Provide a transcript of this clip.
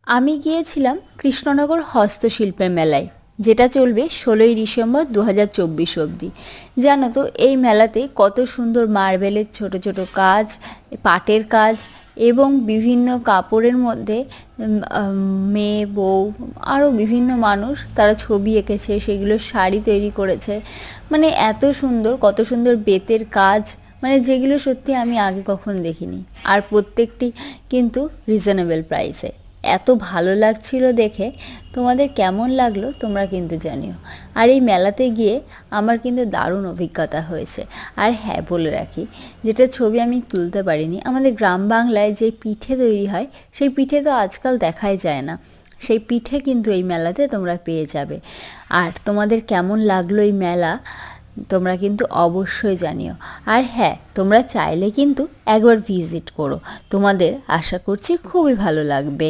আমি গিয়েছিলাম কৃষ্ণনগর হস্তশিল্পের মেলায়, যেটা চলবে 16ই ডিসেম্বর 2024 অবধি। জানো তো এই মেলাতে কত সুন্দর মার্বেলের ছোট ছোট কাজ, পাটের কাজ এবং বিভিন্ন কাপড়ের মধ্যে মেয়ে বউ আরও বিভিন্ন মানুষ তারা ছবি এঁকেছে, সেগুলো শাড়ি তৈরি করেছে। মানে এত সুন্দর, কত সুন্দর বেতের কাজ, মানে যেগুলো সত্যি আমি আগে কখনো দেখিনি। আর প্রত্যেকটি কিন্তু রিজনেবল প্রাইসে। এত ভালো লাগছিল দেখে। তোমাদের কেমন লাগলো তোমরা কিন্তু জানিও। আর এই মেলাতে গিয়ে আমার কিন্তু দারুণ অভিজ্ঞতা হয়েছে। আর হ্যাঁ, বলে রাখি, যেটা ছবি আমি তুলতে পারিনি, আমাদের গ্রাম বাংলায় যে পিঠে তৈরি হয় সেই পিঠে তো আজকাল দেখাই যায় না। সেই পিঠে কিন্তু এই মেলাতে তোমরা পেয়ে যাবে। আর তোমাদের কেমন লাগলো এই মেলা তোমরা কিন্তু অবশ্যই জানিও। আর হ্যাঁ, তোমরা চাইলে কিন্তু একবার ভিজিট করো, তোমাদের আশা করছি খুবই ভালো লাগবে।